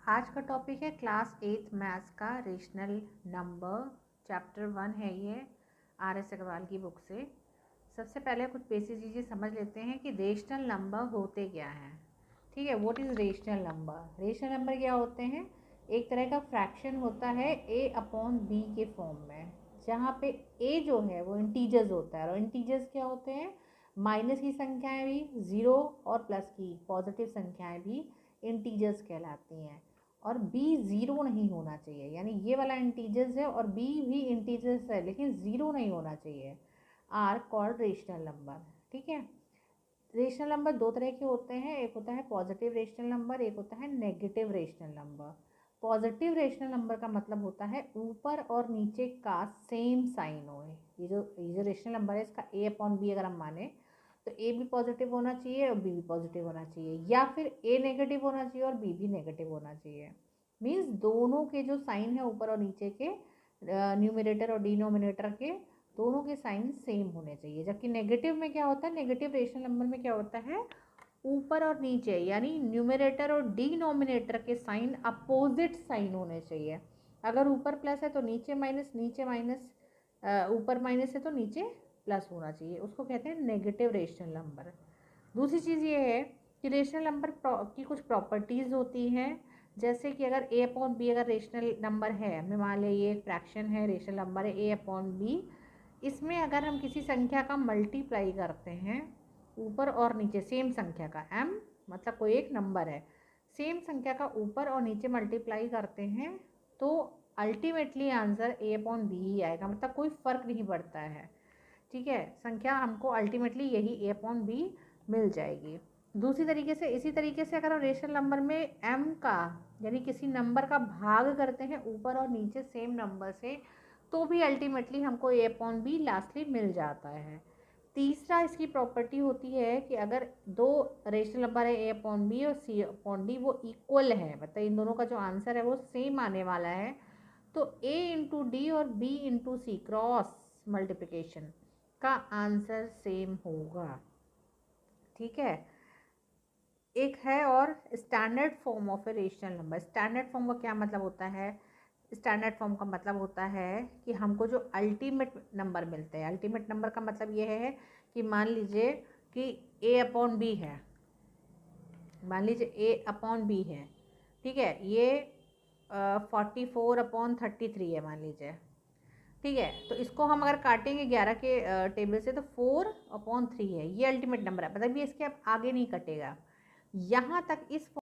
आज का टॉपिक है क्लास 8 मैथ्स का रेशनल नंबर। चैप्टर 1 है ये RS अग्रवाल की बुक से। सबसे पहले कुछ बेसिक चीज़ें समझ लेते हैं कि रेशनल नंबर होते क्या हैं। ठीक है, what is rational number. Rational number क्या होते हैं? एक तरह का फ्रैक्शन होता है a/b के फॉर्म में, जहाँ पे a जो है वो इंटीजर्स होता है। और इंटीजर्स क्या होते हैं? माइनस की संख्याएं भी, ज़ीरो और प्लस की पॉजिटिव संख्याएं भी इंटीजर्स कहलाती हैं। और b ज़ीरो नहीं होना चाहिए, यानी ये वाला इंटीजर्स है और b भी इंटीजर्स है लेकिन ज़ीरो नहीं होना चाहिए। Are called rational number. ठीक है, रेशनल नंबर दो तरह के होते हैं, एक होता है पॉजिटिव रेशनल नंबर, एक होता है negative rational number. Positive rational number का मतलब होता है ऊपर और नीचे का सेम साइन हो। ये जो रेशनल नंबर है इसका a/b अगर हम माने तो a भी पॉजिटिव होना चाहिए और b भी पॉजिटिव होना चाहिए, या फिर a नेगेटिव होना चाहिए और b भी नेगेटिव होना चाहिए। मीन्स दोनों के जो साइन है ऊपर और नीचे के, न्यूमरेटर और डिनोमिनेटर के, दोनों के साइन सेम होने चाहिए। जबकि नेगेटिव में क्या होता है, नेगेटिव रेशनल नंबर में क्या होता है, ऊपर और नीचे यानी न्यूमरेटर और डिनोमिनेटर के साइन अपोजिट साइन होने चाहिए। अगर ऊपर प्लस है तो नीचे माइनस, नीचे माइनस, ऊपर माइनस है तो नीचे प्लस होना चाहिए, उसको कहते हैं नेगेटिव रेशनल नंबर। दूसरी चीज़ ये है कि रेशनल नंबर की कुछ प्रॉपर्टीज़ होती हैं, जैसे कि अगर a/b अगर रेशनल नंबर है, मैं मान लिया ये एक फ्रैक्शन है, रेशनल नंबर है a/b, इसमें अगर हम किसी संख्या का मल्टीप्लाई करते हैं ऊपर और नीचे सेम संख्या का, m मतलब कोई एक नंबर है, सेम संख्या का ऊपर और नीचे मल्टीप्लाई करते हैं तो अल्टीमेटली आंसर a/b ही आएगा, मतलब कोई फ़र्क नहीं पड़ता है। ठीक है, संख्या हमको अल्टीमेटली यही a/b मिल जाएगी। दूसरी तरीके से, इसी तरीके से अगर हम रेशनल नंबर में m का यानी किसी नंबर का भाग करते हैं ऊपर और नीचे सेम नंबर से तो भी अल्टीमेटली हमको a/b लास्टली मिल जाता है। तीसरा इसकी प्रॉपर्टी होती है कि अगर दो रेशनल नंबर है a/b और c/d वो इक्वल है, मतलब इन दोनों का जो आंसर है वो सेम आने वाला है, तो a/d और b/c क्रॉस मल्टीप्लिकेशन का आंसर सेम होगा। ठीक है, एक है और standard form of a rational number. Standard form का क्या मतलब होता है? स्टैंडर्ड फॉर्म का मतलब होता है कि हमको जो अल्टीमेट नंबर मिलते हैं, अल्टीमेट नंबर का मतलब ये है कि मान लीजिए कि a/b है, मान लीजिए a/b है, ठीक है, ये 44/33 है मान लीजिए। ठीक है, तो इसको हम अगर काटेंगे 11 के टेबल से तो 4/3 है, ये अल्टीमेट नंबर है, मतलब ये इसके अब आगे नहीं कटेगा। यहाँ तक इस